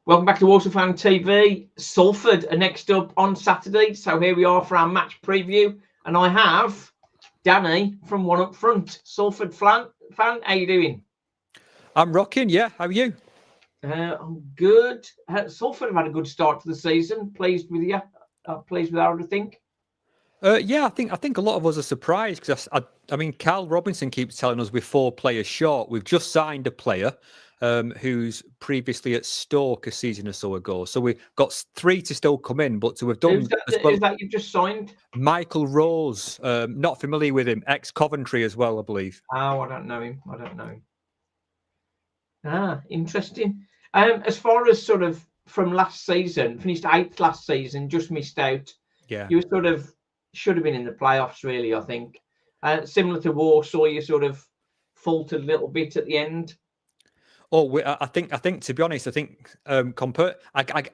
Welcome back to Walsall Fan TV. Salford are next up on Saturday. So here we are for our match preview. And I have Danny from One Up Front. Salford fan, how you doing? I'm rocking, yeah. How are you? I'm good. Salford have had a good start to the season. Pleased with you? Pleased with everything? Yeah, I think a lot of us are surprised because I mean, Carl Robinson keeps telling us we're 4 players short. We've just signed a player who's previously at Stoke a season or so ago. So we've got 3 to still come in, but to have done... Is that you've just signed? Michael Rose, not familiar with him, ex-Coventry as well, I believe. Oh, I don't know him. Interesting. As far as sort of from last season, finished 8th last season, just missed out. Yeah. You sort of should have been in the playoffs, really, I think. Similar to Walsall, you sort of faltered a little bit at the end. Oh, I think to be honest, I think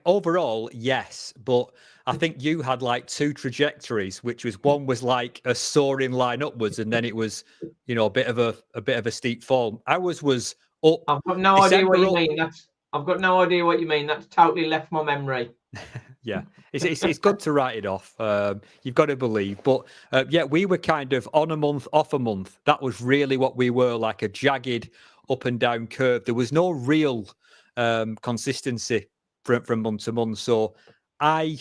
overall, yes, but I think you had like 2 trajectories, which was one was like a soaring line upwards, and then it was, a bit of a steep fall. Ours was up. I've got no idea what you mean. I've got no idea what you mean. That's totally left my memory. Yeah, it's good to write it off. You've got to believe, but yeah, we were kind of on a month, off a month. That was really what we were, like a jagged up and down curve. There was no real consistency from month to month. So I'm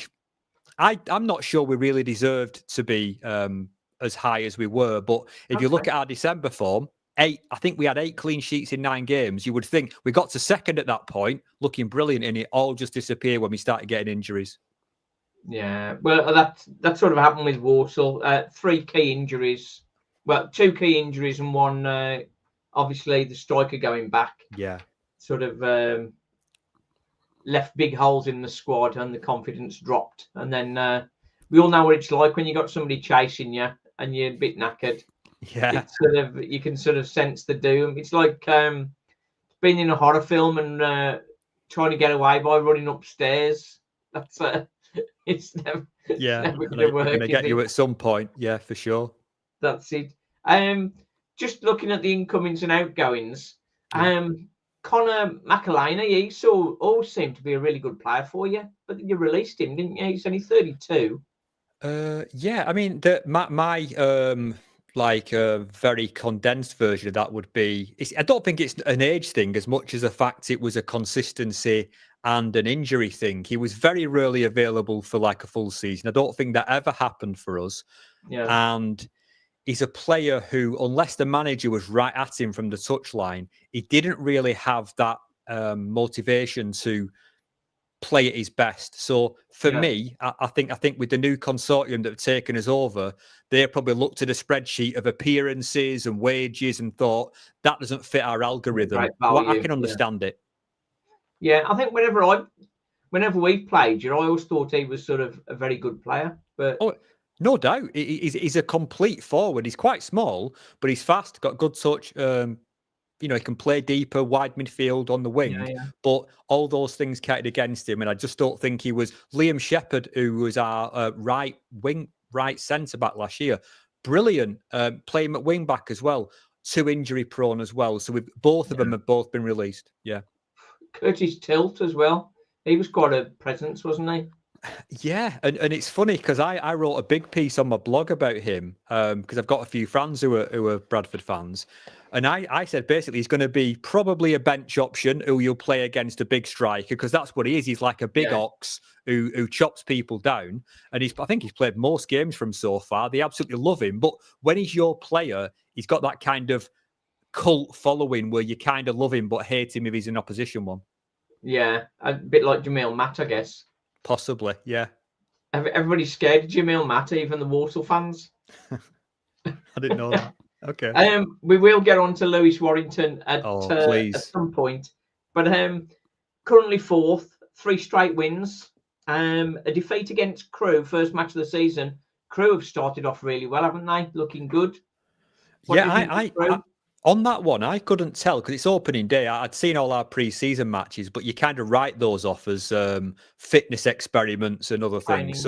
not sure we really deserved to be as high as we were. But if you look at our December form, I think we had 8 clean sheets in 9 games. You would think we got to second at that point, looking brilliant, and it all just disappeared when we started getting injuries. Yeah, well, that sort of happened with Walsall. 3 key injuries. Well, 2 key injuries and one, obviously, the striker going back. Yeah. Sort of left big holes in the squad and the confidence dropped. And then we all know what it's like when you got somebody chasing you and you're a bit knackered. Yeah. It's you can sort of sense the doom. It's like being in a horror film and trying to get away by running upstairs. That's it's never going to work. Going to get you at some point. Yeah, for sure. That's it. Just looking at the incomings and outgoings, Connor McElhaney, he always seemed to be a really good player for you, but you released him, didn't you? He's only 32. Yeah, I mean, my very condensed version of that would be, I don't think it's an age thing as much as a fact it was a consistency and an injury thing. He was very rarely available for like a full season. I don't think that ever happened for us. Yeah. And he's a player who, unless the manager was right at him from the touchline, he didn't really have that motivation to play at his best. So for me, I think with the new consortium that have taken us over, they probably looked at a spreadsheet of appearances and wages and thought that doesn't fit our algorithm. Right, well, I can understand it. Yeah, I think whenever we've played you, I always thought he was sort of a very good player. But no doubt, he's a complete forward. He's quite small, but he's fast, got good touch. He can play deeper, wide midfield on the wing, but all those things counted against him. And I just don't think he was Liam Shepherd, who was our right centre back last year. Brilliant, playing at wing back as well. 2 injury prone as well. So both of them have both been released. Yeah. Curtis Tilt as well. He was quite a presence, wasn't he? Yeah, and it's funny because I wrote a big piece on my blog about him because I've got a few friends who are Bradford fans, and I said basically he's going to be probably a bench option who you'll play against a big striker because that's what he is. He's like a big ox who chops people down, and I think he's played most games from so far. They absolutely love him, but when he's your player, he's got that kind of cult following where you kind of love him but hate him if he's an opposition one. Yeah, a bit like Jamil Matt, I guess. Possibly, yeah. Everybody's scared of Jamil Matt, even the Walsall fans. I didn't know that. Okay. We will get on to Lewis Warrington at some point, but currently 4th, 3 straight wins, a defeat against Crewe, first match of the season. Crewe have started off really well, haven't they? Looking good. I on that one, I couldn't tell because it's opening day. I'd seen all our pre-season matches, but you kind of write those off as fitness experiments and other things.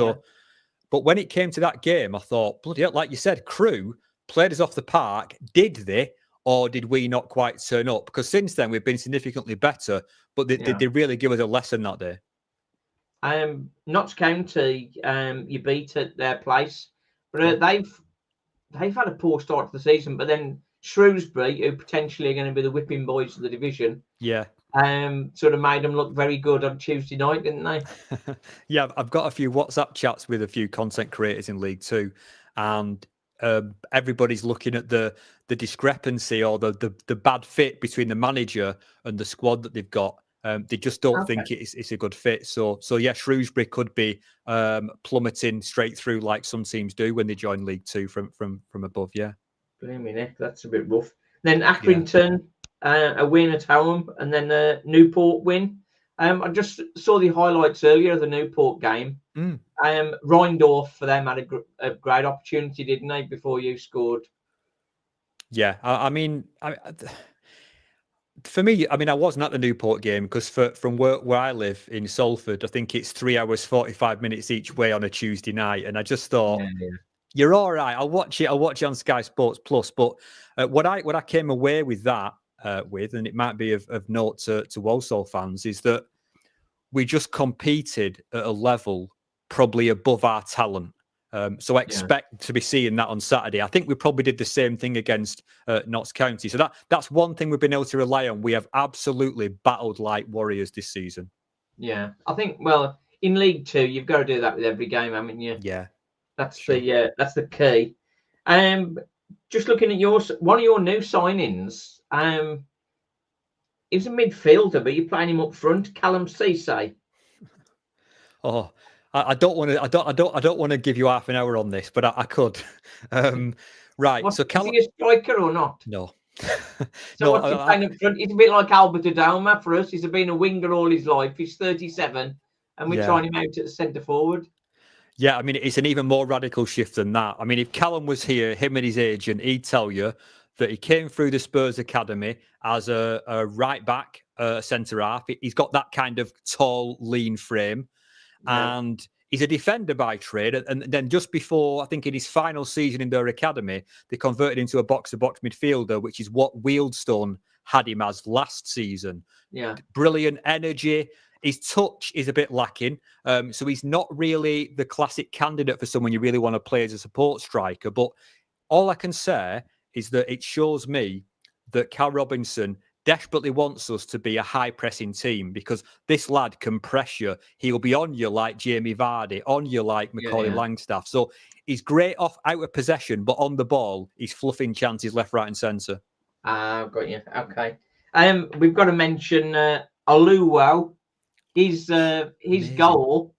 But when it came to that game, I thought, bloody hell, like you said, Crewe played us off the park. Did they? or did we not quite turn up? Because since then we've been significantly better, but they really give us a lesson that day. Notts County, you beat at their place, but they've had a poor start to the season. But then Shrewsbury, who potentially are going to be the whipping boys of the division, sort of made them look very good on Tuesday night, didn't they? Yeah, I've got a few WhatsApp chats with a few content creators in League Two, and everybody's looking at the discrepancy or the bad fit between the manager and the squad that they've got. They just don't think it's a good fit. So yeah, Shrewsbury could be plummeting straight through like some teams do when they join League Two from above. Yeah, blimey, Nick, that's a bit rough. Then Accrington, a win at home, and then a Newport win. I just saw the highlights earlier of the Newport game. Rindorf for them had a great opportunity, didn't they, before you scored? Yeah, I mean, for me, I mean, I wasn't at the Newport game because from where I live in Salford, I think it's 3 hours, 45 minutes each way on a Tuesday night. And I just thought, you're all right. I'll watch it on Sky Sports Plus. But what I came away with that with, and it might be of note to Walsall fans, is that we just competed at a level probably above our talent. So I expect to be seeing that on Saturday. I think we probably did the same thing against Notts County. So that's one thing we've been able to rely on. We have absolutely battled like warriors this season. Yeah, I think, well, in League Two, you've got to do that with every game, haven't you? Yeah. That's the key. Just looking at one of your new signings, he was a midfielder, but you're playing him up front, Callum Ceesay. Oh, I don't want to give you half an hour on this, but I could. Right. So Callum, is he a striker or not? No. So what's he playing up front? He's a bit like Albert Adoma for us. He's been a winger all his life. He's 37, and we're trying him out at the centre forward. Yeah, I mean, it's an even more radical shift than that. I mean, if Callum was here, him and his agent, he'd tell you that he came through the Spurs Academy as a right back, centre half. He's got that kind of tall, lean frame. And he's a defender by trade. And then just before, I think in his final season in their academy, they converted into a box-to-box midfielder, which is what Wealdstone had him as last season. Yeah. Brilliant energy. His touch is a bit lacking. So he's not really the classic candidate for someone you really want to play as a support striker. But all I can say is that it shows me that Cal Robinson desperately wants us to be a high-pressing team because this lad can press you. He'll be on you like Jamie Vardy, on you like Macaulay Langstaff. So he's great out of possession, but on the ball, he's fluffing chances left, right and centre. I've got you. Okay. We've got to mention Aluwo. His goal.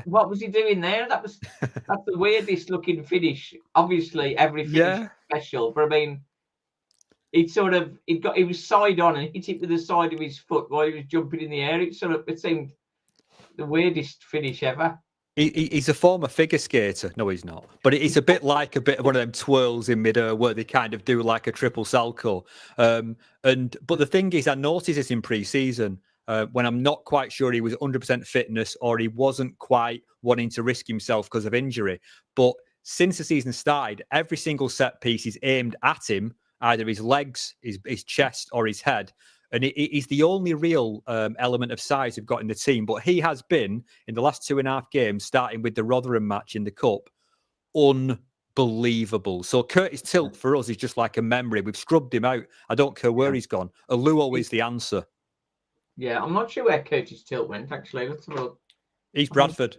What was he doing there? That's the weirdest looking finish. Obviously, every finish is special, but I mean, he was side on and hit it with the side of his foot while he was jumping in the air. It seemed the weirdest finish ever. He's a former figure skater. No, he's not. But it's a bit like one of them twirls in midair where they kind of do like a triple salto. But the thing is, I noticed this in pre-season when I'm not quite sure he was 100% fitness or he wasn't quite wanting to risk himself because of injury. But since the season started, every single set piece is aimed at him, either his legs, his chest, or his head. And he's the only real element of size we've got in the team. But he has been, in the last 2.5 games, starting with the Rotherham match in the Cup, unbelievable. So Curtis Tilt, for us, is just like a memory. We've scrubbed him out. I don't care where he's gone. Aluwo is the answer. Yeah, I'm not sure where Curtis Tilt went, actually. Let's have a look. He's Bradford.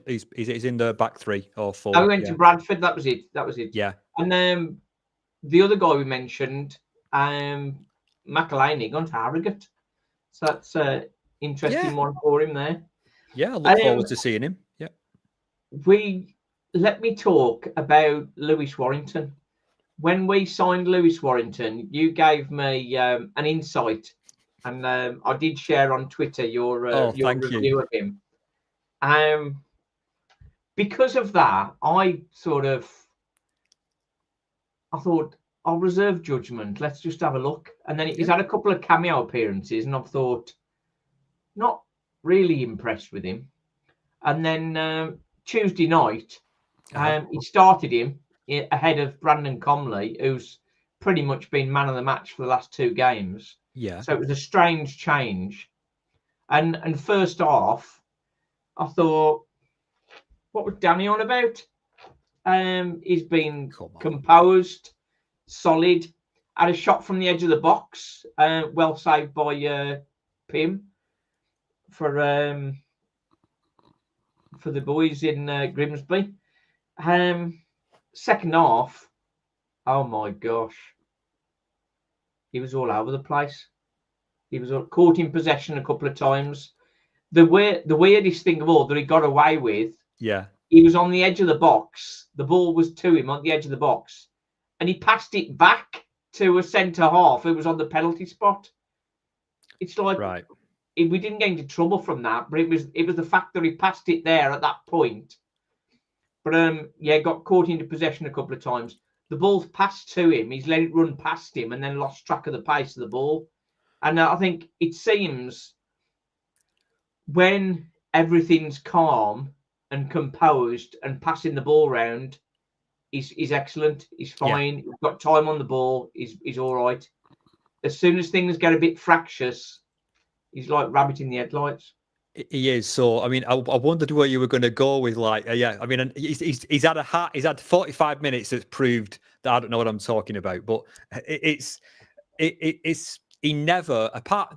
He's in the back 3 or 4. I went to Bradford. That was it. Yeah. And the other guy we mentioned, McElhaney, gone to Harrogate. So that's an interesting one for him there. Yeah, I look forward to seeing him. Yeah. Let me talk about Lewis Warrington. When we signed Lewis Warrington, you gave me an insight, and I did share on Twitter your review of him. Because of that, I thought, I'll reserve judgment. Let's just have a look. And then he's had a couple of cameo appearances, and I've thought, not really impressed with him. And then Tuesday night, he started him ahead of Brandon Comley, who's pretty much been man of the match for the last 2 games. Yeah. So it was a strange change. And first half, I thought, what was Danny on about? He's been composed, solid, had a shot from the edge of the box, well saved by Pim for the boys in Grimsby. Second half, oh my gosh, he was all over the place. He was caught in possession a couple of times. The weirdest thing of all that he got away with, he was on the edge of the box. The ball was to him on the edge of the box, and he passed it back to a centre half who was on the penalty spot. It's like we didn't get into trouble from that, but it was the fact that he passed it there at that point. But got caught into possession a couple of times. The ball's passed to him. He's let it run past him and then lost track of the pace of the ball. And I think it seems when everything's calm and composed and passing the ball around, he's excellent. He's fine. He's got time on the ball. He's all right. As soon as things get a bit fractious, he's like rabbit in the headlights. He is. So, I mean, I wondered where you were going to go with, like, I mean, he's had 45 minutes that's proved that I don't know what I'm talking about, but he never,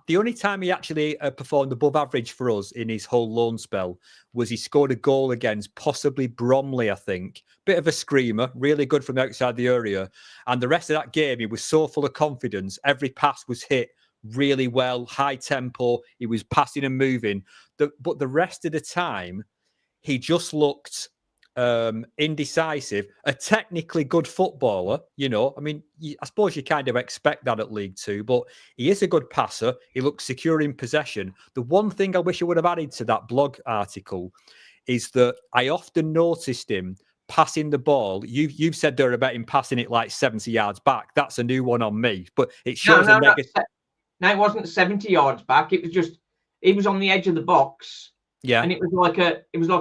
the only time he actually performed above average for us in his whole loan spell was he scored a goal against possibly Bromley, I think. Bit of a screamer, really good from outside the area. And the rest of that game, he was so full of confidence. Every pass was hit really well, high tempo. He was passing and moving. But the rest of the time, he just looked indecisive. A technically good footballer, I mean, I suppose you kind of expect that at League Two, but he is a good passer. He looks secure in possession. The one thing I wish I would have added to that blog article is that I often noticed him passing the ball. You've said there about him passing it like 70 yards back. That's a new one on me, but it shows a negative. No, it wasn't 70 yards back. It was just he was on the edge of the box. Yeah, and it was like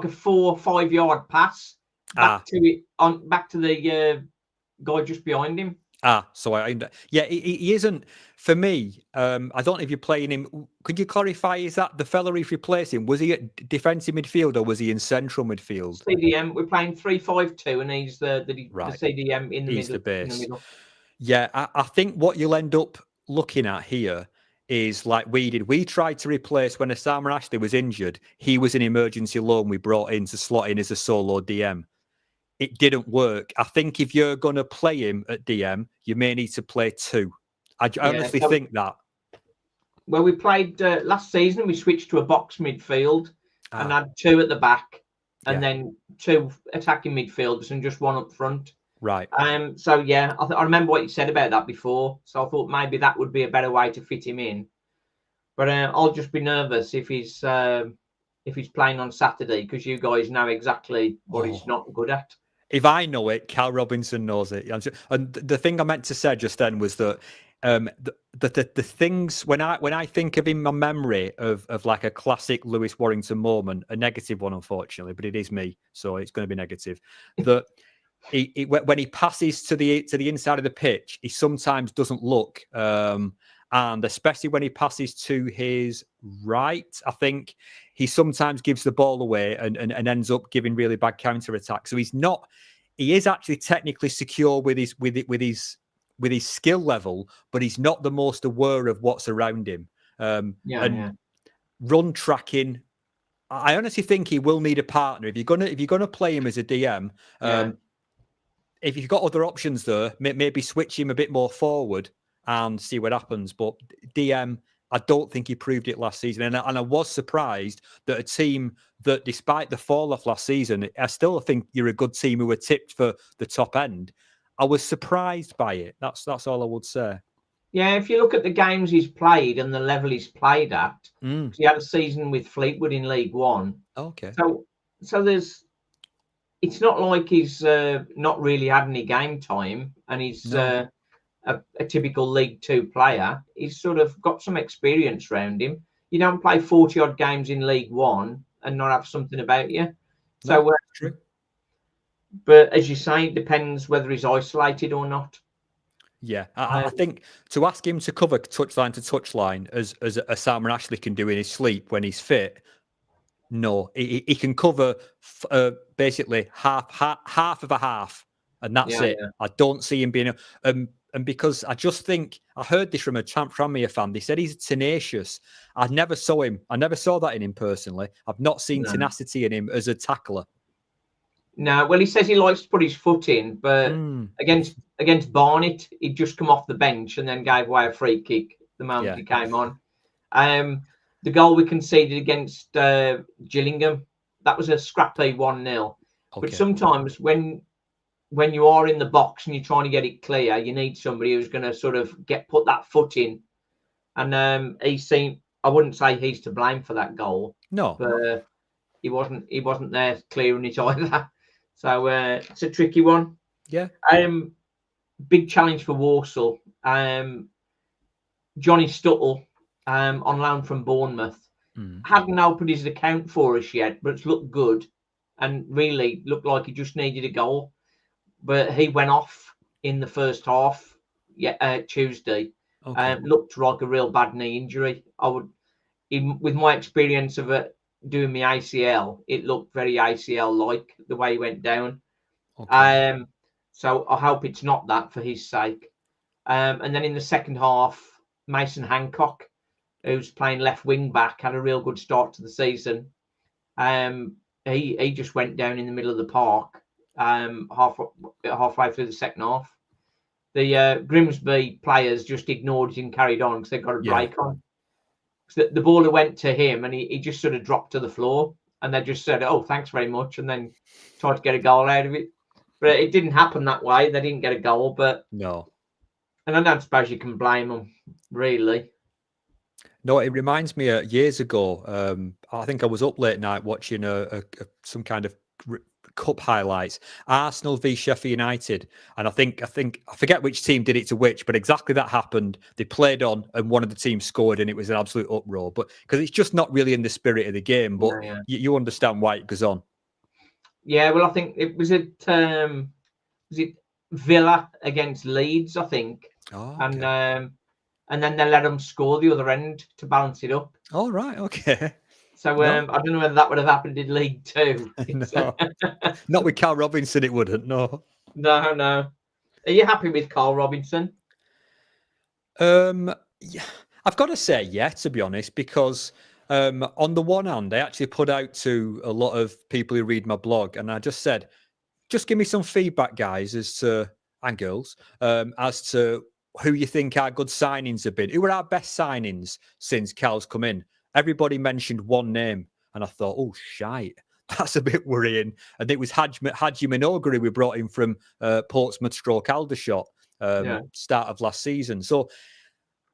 a 4 or 5 yard pass back to the guy just behind him. So he isn't for me. I don't know if you're playing him. Could you clarify? Is that the fella he's replacing? Was he at defensive midfield or was he in central midfield? CDM. We're playing 3-5-2, and he's the CDM in the he's middle. The base. In the middle. Yeah, I think what you'll end up looking at here is like we did. We tried to replace when Osama Ashley was injured. He was an emergency loan we brought in to slot in as a solo DM. It didn't work. I think if you're going to play him at DM, you may need to play 2. I honestly think that. Well, we played last season. We switched to a box midfield and had 2 at the back, and then 2 attacking midfielders and just 1 up front. Right. So I remember what you said about that before. So I thought maybe that would be a better way to fit him in. But I'll just be nervous if he's playing on Saturday, because you guys know exactly what he's not good at. If I know it, Cal Robinson knows it. And the thing I meant to say just then was that the things when I think of in my memory of like a classic Lewis Warrington moment, a negative one unfortunately, but it is me, so it's going to be negative. That when he passes to the inside of the pitch, he sometimes doesn't look, and especially when he passes to his right, I think he sometimes gives the ball away and ends up giving really bad counter attack. So he is actually technically secure with his skill level, but he's not the most aware of what's around him. Run tracking, I honestly think he will need a partner if you're gonna play him as a DM. If you've got other options there, maybe switch him a bit more forward and see what happens. But DM, I don't think he proved it last season. And I was surprised that a team that, despite the fall off last season, I still think you're a good team who were tipped for the top end. I was surprised by it. That's all I would say. Yeah, if you look at the games he's played and the level he's played at, he had a season with Fleetwood in League One. Okay. So it's not like he's not really had any game time, and he's a typical League Two player. He's sort of got some experience around him. You don't play 40 odd games in League One and not have something about you. So true. But as you say, it depends whether he's isolated or not. Yeah, I think to ask him to cover touchline to touchline as Salman Ashley can do in his sleep when he's fit, no, he can cover basically half of a half, and that's it. Yeah. I don't see him being and because I just think I heard this from a Tranmere fan. They said he's tenacious. I never saw that in him personally. I've not seen tenacity in him as a tackler. No, well, he says he likes to put his foot in, but against Barnet, he'd just come off the bench and then gave away a free kick the moment he came on. The goal we conceded against Gillingham, that was a scrappy 1-0. Okay. But sometimes when you are in the box and you're trying to get it clear, you need somebody who's going to sort of put that foot in. And I wouldn't say he's to blame for that goal. No, but he wasn't there clearing it either. So it's a tricky one. Yeah. Big challenge for Walsall. Johnny Stuttle, on loan from Bournemouth, hadn't opened his account for us yet, but it's looked good and really looked like he just needed a goal. But he went off in the first half, Tuesday. Okay. Looked like a real bad knee injury. With my experience of it, doing my ACL, it looked very ACL-like the way he went down. Okay. So I hope it's not that for his sake. And then in the second half, Mason Hancock, who's playing left wing back, had a real good start to the season. He just went down in the middle of the park halfway through the second half. The Grimsby players just ignored it and carried on because they got a break on. The baller went to him and he just sort of dropped to the floor and they just said, "Oh, thanks very much," and then tried to get a goal out of it. But it didn't happen that way. They didn't get a goal. But no, and I don't suppose you can blame them, really. No, it reminds me years ago. I think I was up late night watching some kind of cup highlights. Arsenal v Sheffield United, and I forget which team did it to which, but exactly that happened. They played on, and one of the teams scored, and it was an absolute uproar. But because it's just not really in the spirit of the game. But you understand why it goes on. Yeah, well, I think it was Villa against Leeds, I think. Oh, okay. And then they let them score the other end to balance it up. Oh, right, okay. So I don't know whether that would have happened in League Two. No. Not with Carl Robinson, it wouldn't, no. No. Are you happy with Carl Robinson? Yeah, I've got to say, to be honest, because on the one hand, I actually put out to a lot of people who read my blog, and I just said, just give me some feedback, guys, and girls, as to who you think our good signings have been. Who are our best signings since Cal's come in? Everybody mentioned one name, and I thought, oh, shite, that's a bit worrying. And it was Haji Minogue we brought in from Portsmouth / Aldershot start of last season. So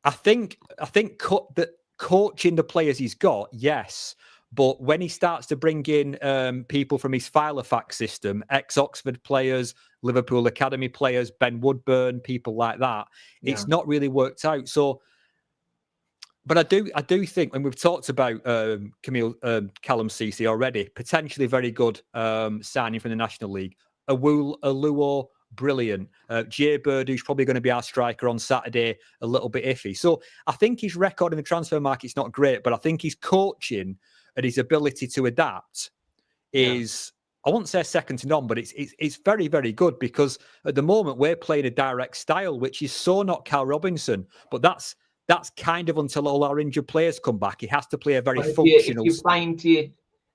I think that coaching the players he's got, yes. But when he starts to bring in people from his Filofax system, ex-Oxford players, Liverpool Academy players, Ben Woodburn, people like that, it's not really worked out. So, but I do think, and we've talked about Callum Ceci already, potentially very good signing from the National League. Aluo, brilliant. Jay Bird, who's probably going to be our striker on Saturday, a little bit iffy. So I think his record in the transfer market's not great, but I think his coaching and his ability to adapt is, I won't say second to none, but it's very, very good, because at the moment we're playing a direct style, which is so not Cal Robinson, but that's kind of until all our injured players come back. He has to play a very functional. If you're playing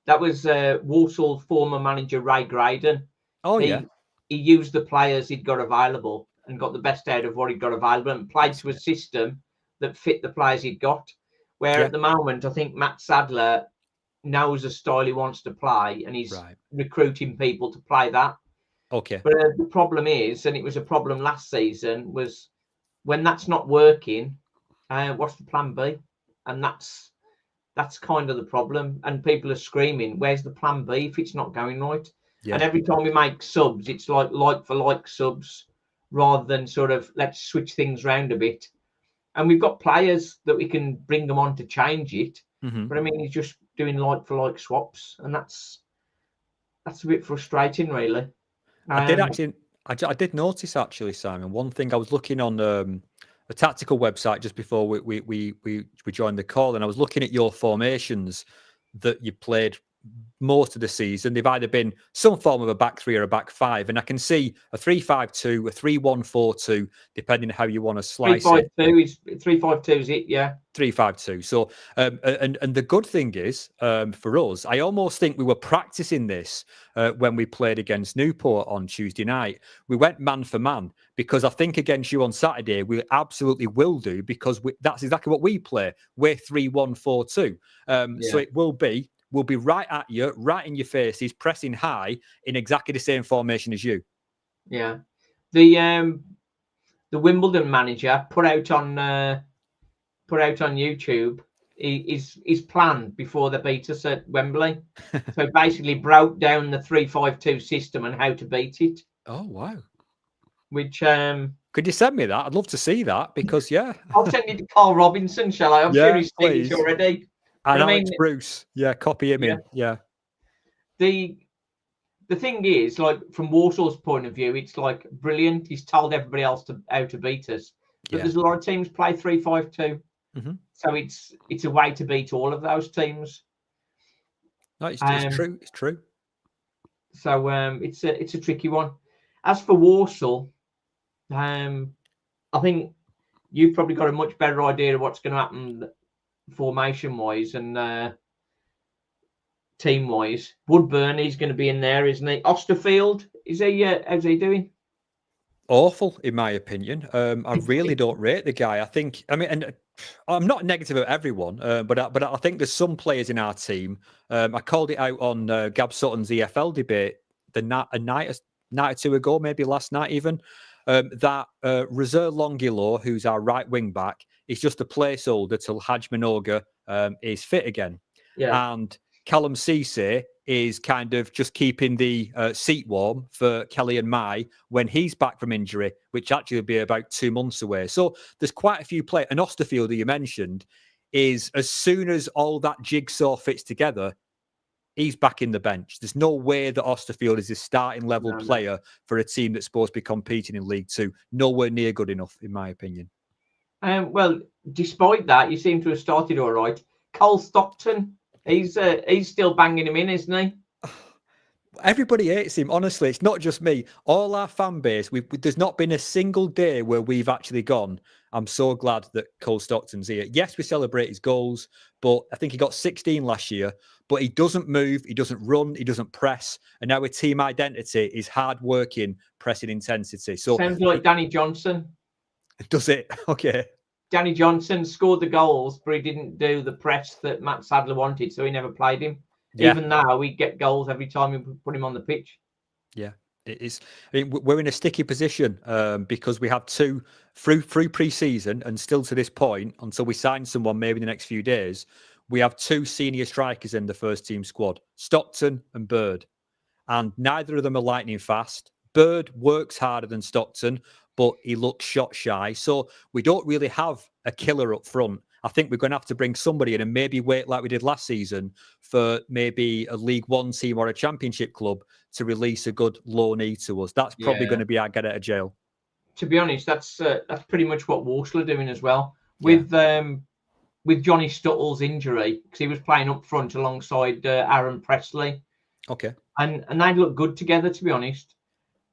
that was Walsall former manager Ray Graydon. Oh, he used the players he'd got available and got the best out of what he'd got available and played to a system that fit the players he'd got. Where at the moment, I think Matt Sadler knows the style he wants to play and he's recruiting people to play that. Okay. But the problem is, and it was a problem last season, was when that's not working, what's the plan B? And that's kind of the problem. And people are screaming, where's the plan B if it's not going right? Yeah. And every time we make subs, it's like for like subs rather than sort of let's switch things around a bit. And we've got players that we can bring them on to change it. Mm-hmm. But I mean, he's just doing like for like swaps, and that's a bit frustrating, really. I did actually I did notice actually, Simon. One thing I was looking on a tactical website just before we joined the call, and I was looking at your formations that you played most of the season. They've either been some form of a back three or a back five, and I can see a 3-5-2, a 3-1-4-2, depending on how you want to slice it. 3-5-2 is it, yeah. 3-5-2. So, and the good thing is, for us, I almost think we were practicing this when we played against Newport on Tuesday night. We went man for man because I think against you on Saturday we absolutely will do, because that's exactly what we play. We're 3-1-4-2. So it will be. We'll be right at you, right in your faces, pressing high in exactly the same formation as you. Yeah, the Wimbledon manager put out on YouTube his plan before they beat us at Wembley. So basically broke down the 3-5-2 system and how to beat it. Oh wow! Which could you send me that? I'd love to see that, because I'll send it to Carl Robinson, shall I? I'm sure he's seen it already. And Alex Bruce, copy him in. Yeah. The thing is, like, from Walsall's point of view, it's like brilliant. He's told everybody else how to beat us. But there's a lot of teams play 3-5-2. Mm-hmm. So it's a way to beat all of those teams. No, it's true. It's true. So it's a tricky one. As for Walsall, I think you've probably got a much better idea of what's going to happen formation-wise and team-wise. Woodburn, he's going to be in there, isn't he? Osterfield, is he? How's he doing? Awful, in my opinion. I really don't rate the guy. And I'm not negative of everyone, but I think there's some players in our team. I called it out on Gab Sutton's EFL debate a night or two ago, maybe last night even. That Rezer Longilo, who's our right wing back, is just a placeholder till Haj Minoga is fit again. Yeah. And Callum Cisse is kind of just keeping the seat warm for Kelly and Mai when he's back from injury, which actually will be about 2 months away. So there's quite a few players. And Osterfield, that you mentioned, is as soon as all that jigsaw fits together, he's back in the bench. There's no way that Osterfield is a starting level player for a team that's supposed to be competing in League Two. Nowhere near good enough, in my opinion. Well, despite that, you seem to have started all right. Cole Stockton, he's still banging him in, isn't he? Everybody hates him. Honestly, it's not just me. All our fan base, there's not been a single day where we've actually gone, I'm so glad that Cole Stockton's here. Yes, we celebrate his goals, but I think he got 16 last year, but he doesn't move, he doesn't run, he doesn't press. And our team identity is hard-working, pressing intensity. So sounds like Danny Johnson. Does it? Okay. Danny Johnson scored the goals, but he didn't do the press that Matt Sadler wanted, so he never played him. Yeah. Even now, we get goals every time we put him on the pitch. Yeah, it is. I mean, we're in a sticky position because we have two through pre-season, and still to this point, until we sign someone maybe in the next few days, we have two senior strikers in the first team squad, Stockton and Bird, and neither of them are lightning fast. Bird works harder than Stockton, but he looks shot shy. So we don't really have a killer up front. I think we're going to have to bring somebody in and maybe wait like we did last season for maybe a League One team or a Championship club to release a good loanee to us. That's probably going to be our get out of jail. To be honest, that's pretty much what Walsall are doing as well. With Johnny Stuttle's injury, because he was playing up front alongside Aaron Presley. Okay. And they look good together, to be honest.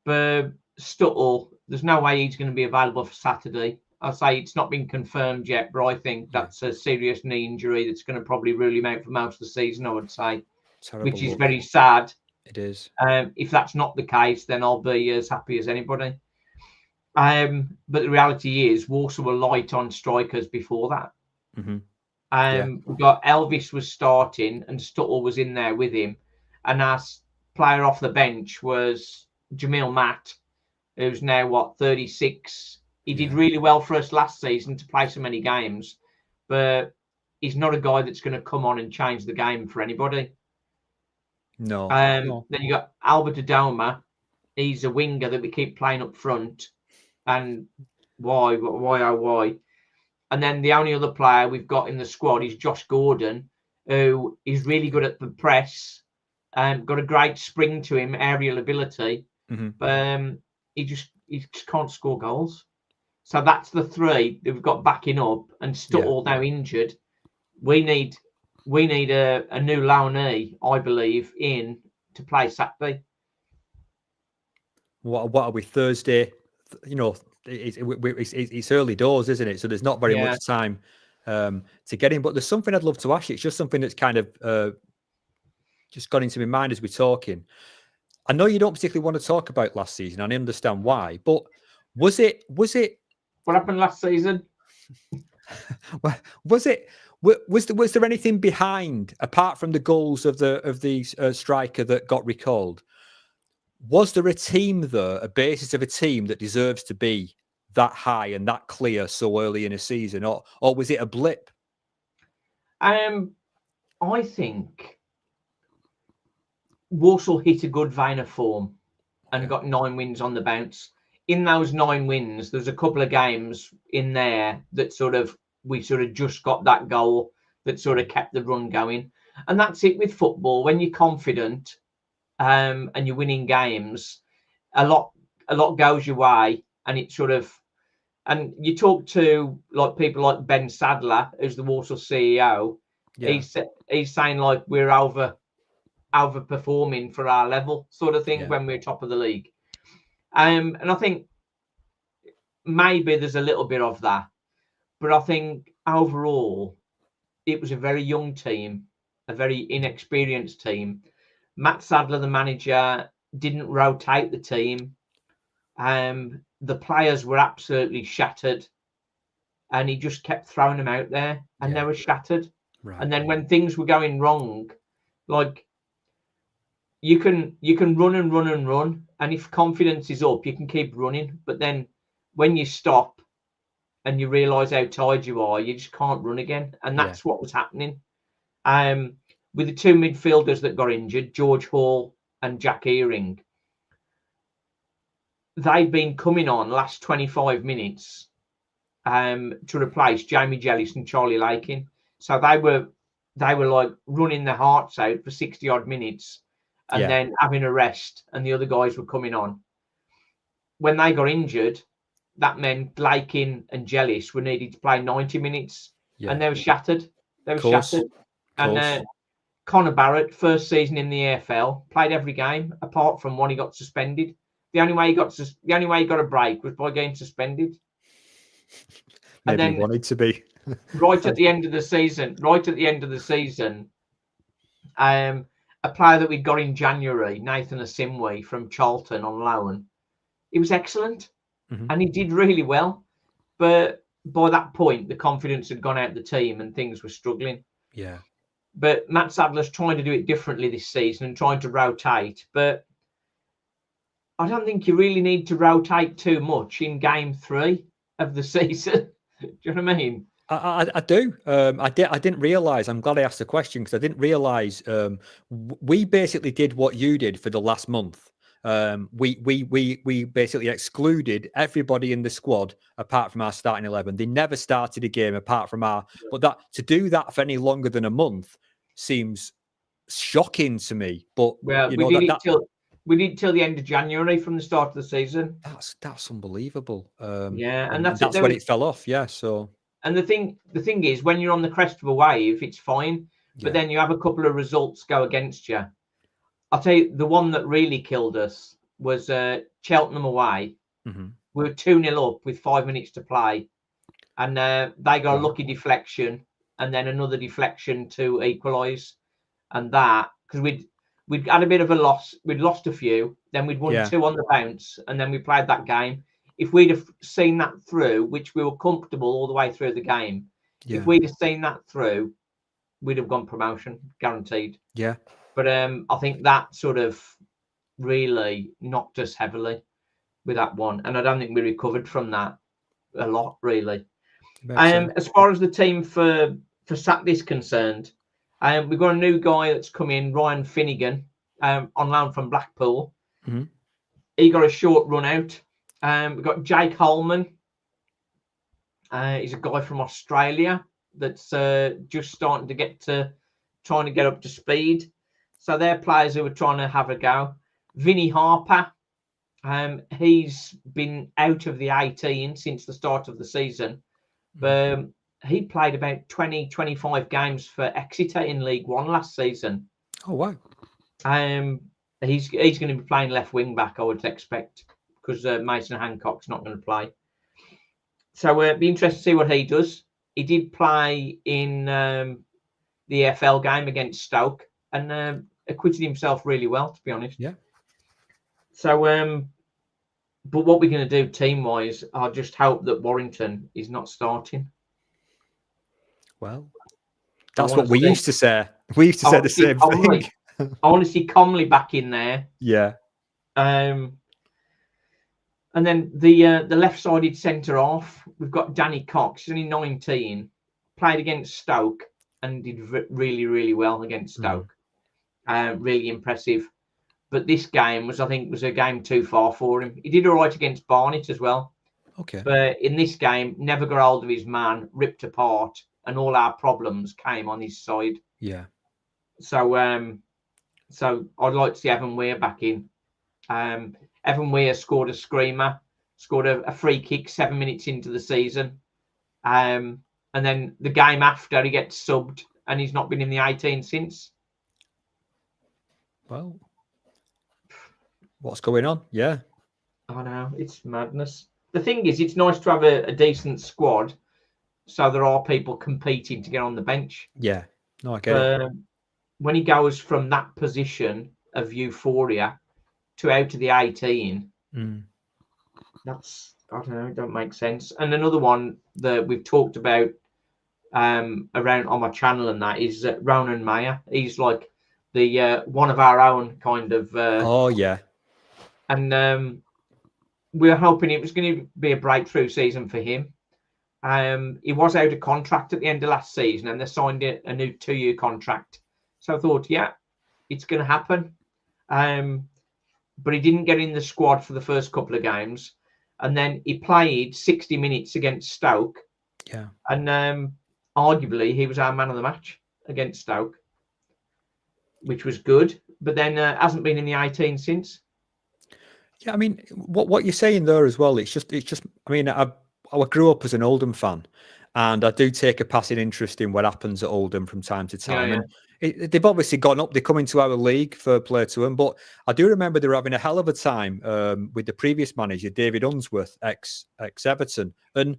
But Stuttle, there's no way he's going to be available for Saturday. I'll say it's not been confirmed yet, but I think that's a serious knee injury that's going to probably rule him out for most of the season, I would say, which is very sad. It is. If that's not the case, then I'll be as happy as anybody. But the reality is, Walsall were light on strikers before that. Mm-hmm. We've got Elvis was starting and Stuttle was in there with him. And our player off the bench was Jamil Matt, who's now, 36. He did really well for us last season to play so many games, but he's not a guy that's going to come on and change the game for anybody. No. Then you got Albert Adoma. He's a winger that we keep playing up front. And why? And then the only other player we've got in the squad is Josh Gordon, who is really good at the press, got a great spring to him, aerial ability. Mm-hmm. But he just can't score goals. So that's the three that we've got backing up and still all now injured. We need a new Lowney, I believe, in to play Saturday. What are we, Thursday? You know, it's early doors, isn't it? So there's not very much time to get in. But there's something I'd love to ask you. It's just something that's kind of just got into my mind as we're talking. I know you don't particularly want to talk about last season, and I understand why. But was it? What happened last season? Was there anything behind, apart from the goals of the striker that got recalled? Was there a team there, a basis of a team that deserves to be that high and that clear so early in a season, or was it a blip? I think Walsall hit a good vein of form and got 9 wins on the bounce. In those 9 wins, there's a couple of games in there that we just got that goal that sort of kept the run going. And that's it with football. When you're confident and you're winning games, a lot goes your way, and it and you talk to like people like Ben Sadler, who's the Walsall CEO. He's saying like we're overperforming for our level sort of thing when we're top of the league. And I think maybe there's a little bit of that, but I think overall it was a very young team, a very inexperienced team. Matt Sadler, the manager, didn't rotate the team. The players were absolutely shattered, and he just kept throwing them out there, and they were shattered. Right. And then when things were going wrong, like you can run and run and run, and if confidence is up, you can keep running. But then when you stop and you realise how tired you are, you just can't run again, and that's what was happening. With the 2 midfielders that got injured, George Hall and Jack Earing, they've been coming on last 25 minutes to replace Jamie Jellis and Charlie Lakin. So they were like running their hearts out for 60 odd minutes and then having a rest, and the other guys were coming on. When they got injured, that meant Lakin and Jellis were needed to play 90 minutes and they were shattered. And Connor Barrett, first season in the AFL, played every game apart from one he got suspended. The only way he got a break was by getting suspended. Maybe and then, he wanted to be right at the end of the season, a player that we got in January, Nathan Asimwe from Charlton on loan, he was excellent, and he did really well. But by that point, the confidence had gone out of the team and things were struggling. Yeah. But Matt Sadler's trying to do it differently this season and trying to rotate. But I don't think you really need to rotate too much in game 3 of the season. Do you know what I mean? I do. I didn't realise. I'm glad I asked the question, because I didn't realise. We basically did what you did for the last month. We basically excluded everybody in the squad apart from our starting 11. They never started a game apart from but to do that for any longer than a month seems shocking to me. But we did till the end of January from the start of the season. That's unbelievable. And that's when it fell off. Yeah. So. And the thing is, when you're on the crest of a wave, it's fine. But then you have a couple of results go against you. I'll tell you, the one that really killed us was Cheltenham away. We were 2-0 up with 5 minutes to play. And they got a lucky deflection and then another deflection to equalise. And that, because we'd had a bit of a loss. We'd lost a few. Then we'd won 2 on the bounce. And then we played that game. If we'd have seen that through, which we were comfortable all the way through the game, if we'd have seen that through, we'd have gone promotion, guaranteed. Yeah. But I think that sort of really knocked us heavily with that one. And I don't think we recovered from that a lot, really. As far as the team for Saturday's concerned, we've got a new guy that's come in, Ryan Finnegan, on loan from Blackpool. He got a short run out. We've got Jake Holman. He's a guy from Australia that's just trying to get up to speed. So they're players who are trying to have a go. Vinnie Harper, He's been out of the 18 since the start of the season. He played about 20, 25 games for Exeter in League One last season. Oh, wow. He's going to be playing left wing back, I would expect, because Mason Hancock's not going to play. So it'd be interesting to see what he does. He did play in the EFL game against Stoke and acquitted himself really well, to be honest. Yeah. So, but what we're going to do team-wise, I just hope that Warrington is not starting. Well, that's what we used to say. We used to say the same thing. I want to see Comley back in there. Yeah. And then the left-sided centre half, we've got Danny Cox. He's only 19, played against Stoke and did really, really well against Stoke. Really impressive. But this game was a game too far for him. He did all right against Barnet as well. Okay. But in this game, never got hold of his man, ripped apart, and all our problems came on his side. Yeah. So so I'd like to see Evan Weir back in. Evan Weir scored a screamer, scored a free kick 7 minutes into the season. And then the game after, he gets subbed, and he's not been in the 18 since. Well, what's going on? Yeah. I know, it's madness. The thing is, it's nice to have a decent squad, so there are people competing to get on the bench. Yeah. No, I get it. When he goes from that position of euphoria to out of the 18, that's, I don't know, it don't make sense. And another one that we've talked about around on my channel and that is Ronan Mayer. He's like the one of our own kind of. Oh yeah. And we were hoping it was going to be a breakthrough season for him. He was out of contract at the end of last season, and they signed a new 2-year contract. So I thought, yeah, it's going to happen. But he didn't get in the squad for the first couple of games. And then he played 60 minutes against Stoke. Yeah. And arguably, he was our man of the match against Stoke, which was good. But then hasn't been in the 18 since. Yeah, I mean, what you're saying there as well, it's just. I mean, I grew up as an Oldham fan, and I do take a passing interest in what happens at Oldham from time to time. Yeah, yeah. And they've obviously gone up. They come into our league, fair play to them. But I do remember they were having a hell of a time with the previous manager, David Unsworth, ex Everton, and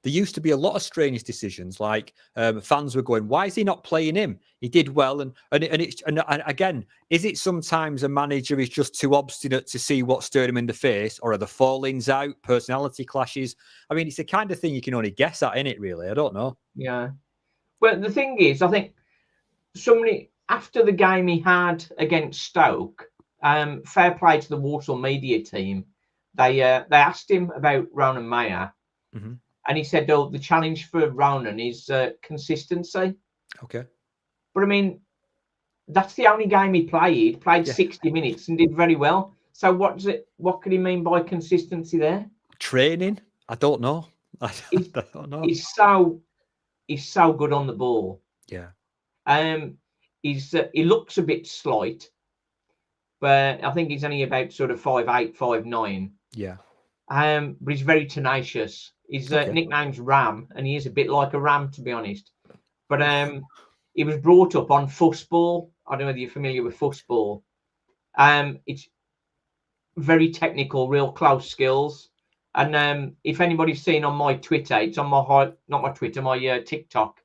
there used to be a lot of strange decisions. Like fans were going, "Why is he not playing him? He did well." And again, is it sometimes a manager is just too obstinate to see what stared him in the face, or are the fallings out, personality clashes? I mean, it's the kind of thing you can only guess at, innit? Really, I don't know. Yeah. Well, the thing is, I think somebody after the game he had against Stoke, fair play to the Walsall media team. They asked him about Ronan Mayer. Mm-hmm. And he said, "Oh, the challenge for Ronan is consistency." Okay. But I mean, that's the only game he played. Played 60 minutes and did very well. So what could he mean by consistency there? Training? I don't know. I don't know. He's so good on the ball. Yeah. He looks a bit slight, but I think he's only about sort of 5'8", 5'9". Yeah. But he's very tenacious. His nickname's Ram, and he is a bit like a ram, to be honest. But he was brought up on fussball. I don't know whether you're familiar with fussball. It's very technical, real close skills. And if anybody's seen on my Twitter, it's on my TikTok.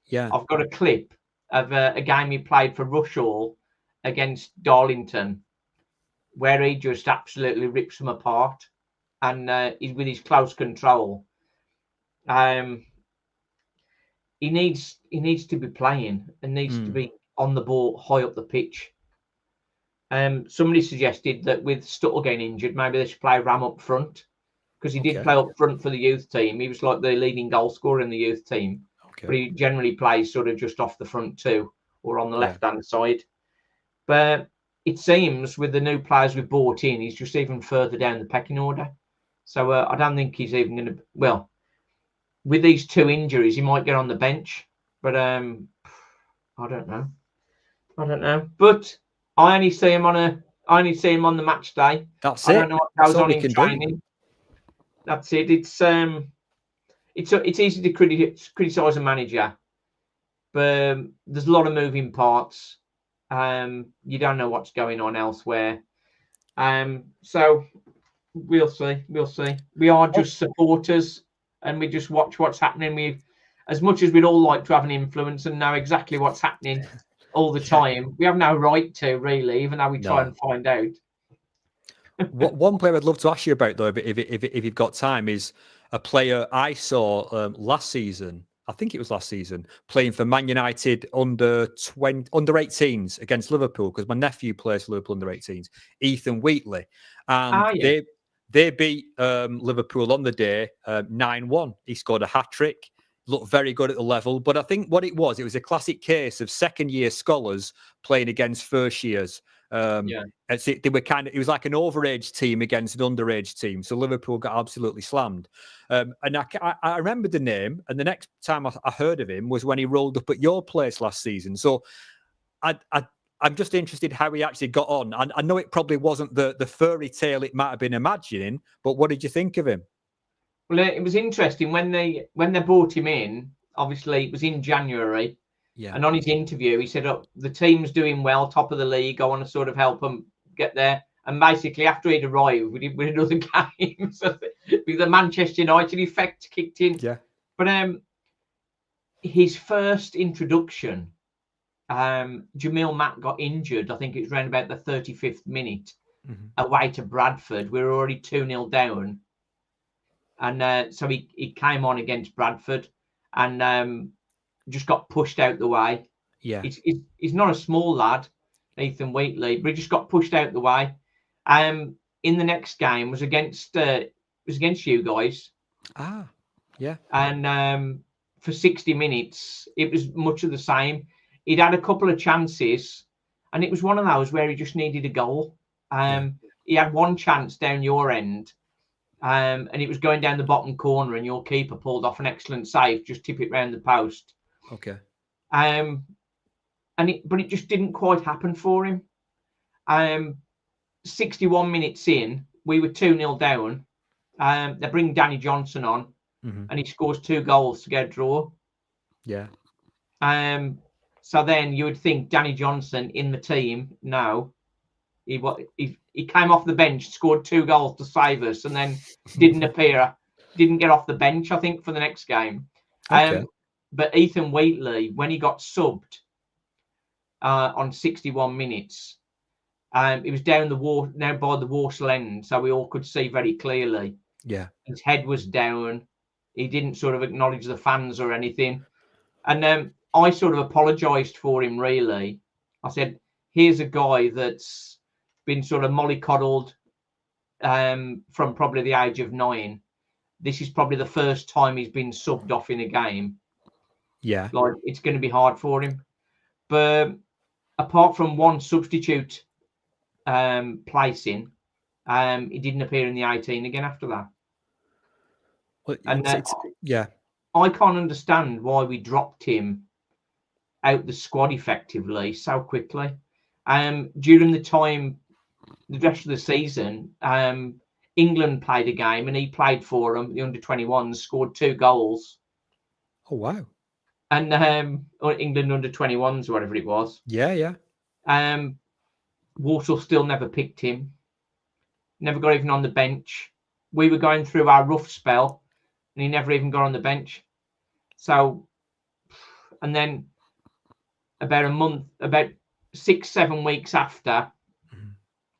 Yeah, I've got a clip of a game he played for Walsall against Darlington, where he just absolutely rips them apart. And he's with his close control. He needs to be playing and needs to be on the ball, high up the pitch. Somebody suggested that with Stuttle getting injured, maybe they should play Ram up front, because he did play up front for the youth team. He was like the leading goal scorer in the youth team, but he generally plays sort of just off the front too, or on the left-hand side. But it seems with the new players we've brought in, he's just even further down the pecking order. So I don't think he's even going to. Well, with these 2 injuries, he might get on the bench, but I don't know. But I only see him on I only see him on the match day. That's I it. don't know what goes on in training. Do. That's it. It's easy to criticize a manager, but there's a lot of moving parts. You don't know what's going on elsewhere. So we'll see. We are just supporters, and we just watch what's happening. As much as we'd all like to have an influence and know exactly what's happening all the time, we have no right to, really, even though we try and find out. One player I'd love to ask you about, though, if you've got time, is a player I saw last season. I think it was last season, playing for Man United under 18s against Liverpool, because my nephew plays for Liverpool under 18s, Ethan Wheatley. And they beat Liverpool on the day 9-1. He scored a hat-trick, looked very good at the level. But I think what it was a classic case of second-year scholars playing against first years. They were it was like an overage team against an underage team. So Liverpool got absolutely slammed. And I remembered the name, and the next time I heard of him was when he rolled up at your place last season. So I'm just interested how he actually got on. I know it probably wasn't the fairy tale it might have been imagining, but what did you think of him? Well, it was interesting when they brought him in. Obviously, it was in January. Yeah. And on his interview, he said, the team's doing well, top of the league. I want to sort of help them get there. And basically, after he'd arrived, we did another game. So the Manchester United effect kicked in. Yeah. But his first introduction, Jamil Matt got injured. I think it was around about the 35th minute away to Bradford. We were already 2-0 down. And so he came on against Bradford and just got pushed out the way. Yeah, he's not a small lad, Ethan Wheatley, but he just got pushed out the way. In the next game was against you guys. Yeah. And for 60 minutes, it was much of the same. He'd had a couple of chances, and it was one of those where he just needed a goal. He had one chance down your end. And it was going down the bottom corner, and your keeper pulled off an excellent save, just tip it round the post. Okay. But it just didn't quite happen for him. 61 minutes in, we were 2-0 down. They bring Danny Johnson on, and he scores 2 goals to get a draw. Yeah. So then you would think Danny Johnson in the team. No, he came off the bench, scored 2 goals to save us, and then didn't get off the bench, I think, for the next game. Okay. But Ethan Wheatley, when he got subbed on 61 minutes, it was down by the Walsall end, so we all could see very clearly. Yeah. His head was down. He didn't sort of acknowledge the fans or anything. And I sort of apologised for him, really. I said, here's a guy that's been sort of mollycoddled from probably the age of 9. This is probably the first time he's been subbed off in a game. Yeah. Like, it's going to be hard for him. But apart from one substitute placing, he didn't appear in the 18 again after that. Well, and yeah, I can't understand why we dropped him out the squad effectively so quickly. During the rest of the season, England played a game and he played for them, the under-21s, scored 2 goals. Oh, wow. And or England under-21s, whatever it was. Yeah. Walsall still never picked him. Never got even on the bench. We were going through our rough spell and he never even got on the bench. So, and then about 6-7 weeks after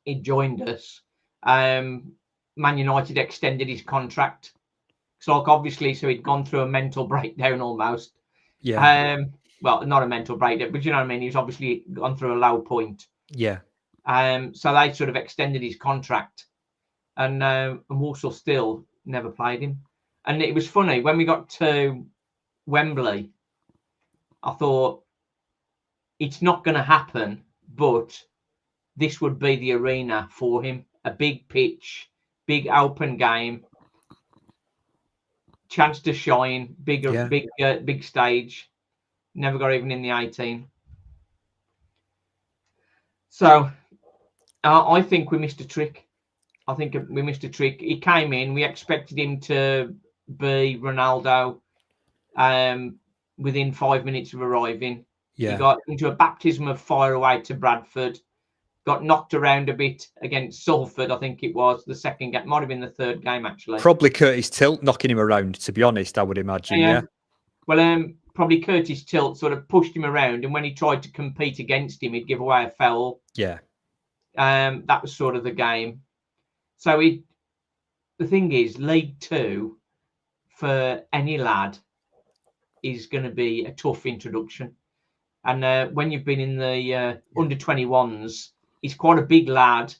he joined us, Man United extended his contract. So, like, obviously, so he'd gone through a mental breakdown almost. Yeah. Well, not a mental breakdown, but you know what I mean? He's obviously gone through a low point. Yeah. So they sort of extended his contract, and Walsall still never played him. And it was funny when we got to Wembley. I thought it's not going to happen, but this would be the arena for him. A big pitch, big open game, chance to shine, big stage. Never got even in the 18. So, I think we missed a trick. He came in. We expected him to be Ronaldo within 5 minutes of arriving. Yeah. He got into a baptism of fire away to Bradford. Got knocked around a bit against Salford, I think it was the second game. Might have been the third game, actually. Probably Curtis Tilt knocking him around, to be honest, I would imagine, yeah. Well, probably Curtis Tilt sort of pushed him around, and when he tried to compete against him, he'd give away a foul. Yeah. That was sort of the game. So the thing is, League Two, for any lad, is going to be a tough introduction. And when you've been in the under-21s, he's quite a big lad.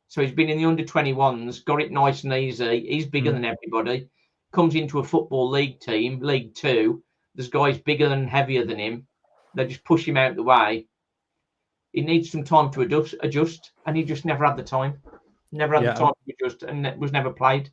So he's been in the under-21s, got it nice and easy. He's bigger than everybody. Comes into a football league team, League Two. There's guys bigger and heavier than him. They just push him out of the way. He needs some time to adjust, and he just never had the time. Never had the time to adjust, and it was never played.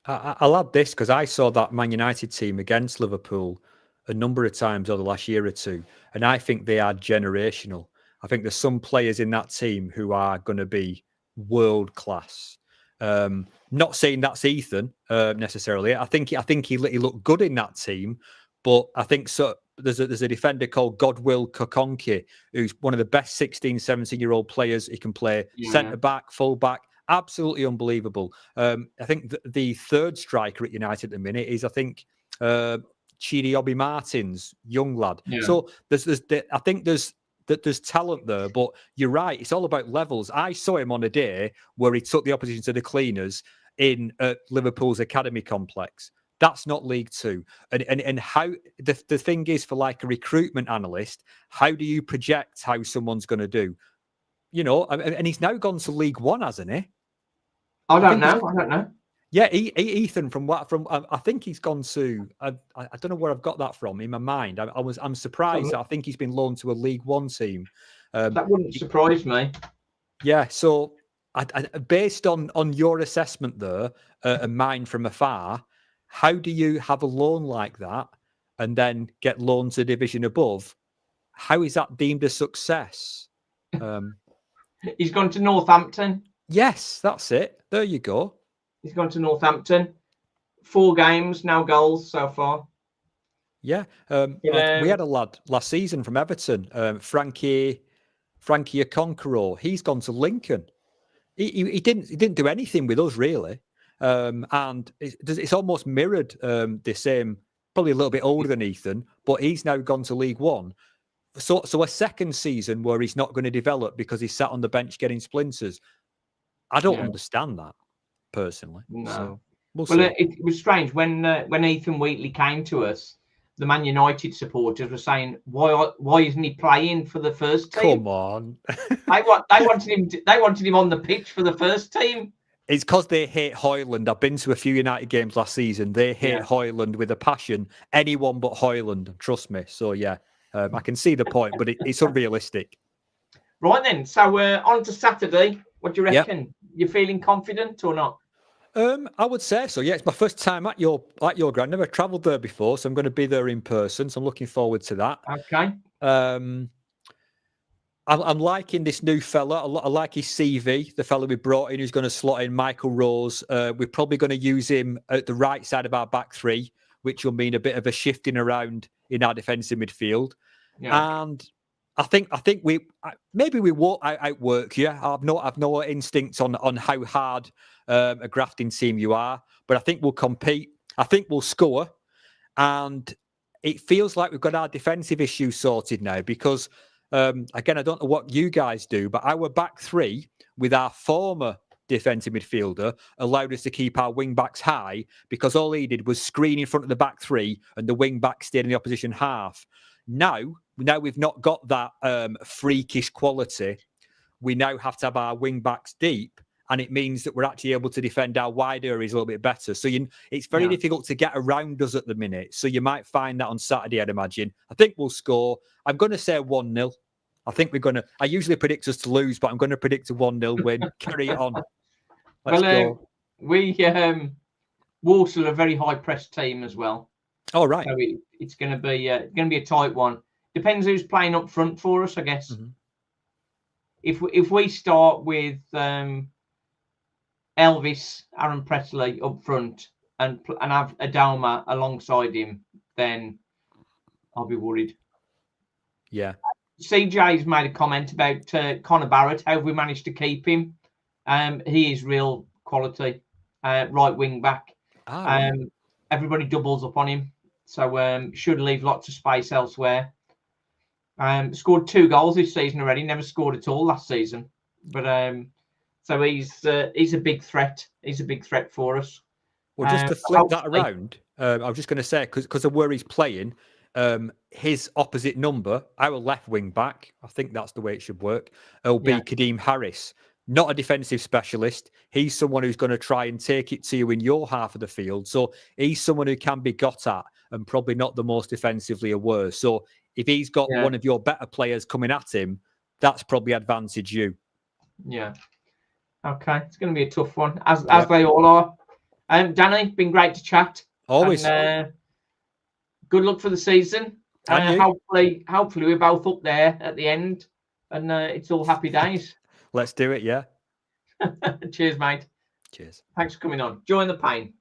I'll add this, because I saw that Man United team against Liverpool a number of times over the last year or two, and I think they are generational. I think there's some players in that team who are going to be world class. Not saying that's Ethan necessarily. I think he looked good in that team, but I think so. There's a defender called Godwill Kokonki, who's one of the best 16, 17-year-old players. He can play centre back, full back, absolutely unbelievable. I think the third striker at United at the minute is, I think, Chidi Obi Martins, young lad. Yeah. So I think there's talent there, but you're right. It's all about levels. I saw him on a day where he took the opposition to the cleaners in Liverpool's academy complex. That's not League Two. And how the thing is, for like a recruitment analyst, how do you project how someone's going to do? You know, and he's now gone to League One, hasn't he? I don't know. Yeah, Ethan I think he's gone to. I don't know where I've got that from in my mind. I'm surprised. I think he's been loaned to a League One team. That wouldn't surprise me. Yeah, so based on your assessment there and mine from afar, how do you have a loan like that and then get loaned to division above? How is that deemed a success? He's gone to Northampton. Yes, that's it. There you go. He's gone to Northampton. 4 games, no goals so far. Yeah. We had a lad last season from Everton, Frankie Okonkwo. He's gone to Lincoln. He didn't do anything with us, really. And it's almost mirrored the same, probably a little bit older than Ethan, but he's now gone to League One. So a second season where he's not going to develop because he's sat on the bench getting splinters. I don't understand that, personally. No. So well, it was strange when Ethan Wheatley came to us. The Man United supporters were saying, "Why isn't he playing for the first team?" Come on, they wanted him on the pitch for the first team. It's because they hate Hoyland. I've been to a few United games last season. They hate Hoyland with a passion. Anyone but Hoyland, trust me. So yeah, I can see the point, but it's unrealistic. Right then, so on to Saturday. What do you reckon? Yep. You feeling confident or not? I would say so. Yeah, it's my first time at your ground. Never travelled there before, so I'm going to be there in person. So I'm looking forward to that. Okay. I'm liking this new fella. I like his CV. The fella we brought in, who's going to slot in Michael Rose. We're probably going to use him at the right side of our back three, which will mean a bit of a shifting around in our defensive midfield. Yeah. And I think we won't outwork you. I've no instincts on how hard a grafting team you are, but I think we'll compete. I think we'll score, and it feels like we've got our defensive issues sorted now because, again, I don't know what you guys do, but our back three with our former defensive midfielder allowed us to keep our wing backs high because all he did was screen in front of the back three and the wing back stayed in the opposition half. Now we've not got that freakish quality. We now have to have our wing backs deep, and it means that we're actually able to defend our wide areas a little bit better. So it's very difficult to get around us at the minute. So you might find that on Saturday, I'd imagine. I think we'll score. I'm going to say 1-0. I think we're going to... I usually predict us to lose, but I'm going to predict a 1-0 win. Carry it on. Let's go. Walsall are a very high-pressed team as well. All right. So it's going to be a tight one. Depends who's playing up front for us, I guess. Mm-hmm. if we start with Elvis, Aaron Presley up front, and have Adama alongside him, then I'll be worried. Yeah. CJ's made a comment about Connor Barrett. How have we managed to keep him? He is real quality, right wing back. Everybody doubles up on him, so should leave lots of space elsewhere. Scored 2 goals this season already. Never scored at all last season, but so he's a big threat. He's a big threat for us. Well, just to flip that around, I was just going to say because of where he's playing, his opposite number, our left wing back, I think that's the way it should work, will be Kadeem Harris. Not a defensive specialist. He's someone who's going to try and take it to you in your half of the field. So he's someone who can be got at and probably not the most defensively aware. So if he's got one of your better players coming at him, that's probably advantage you. Yeah. Okay. It's going to be a tough one, as they all are. Danny, been great to chat. Always. And, good luck for the season. Hopefully we're both up there at the end, and it's all happy days. Let's do it, yeah. Cheers, mate. Cheers. Thanks for coming on. Join the pain.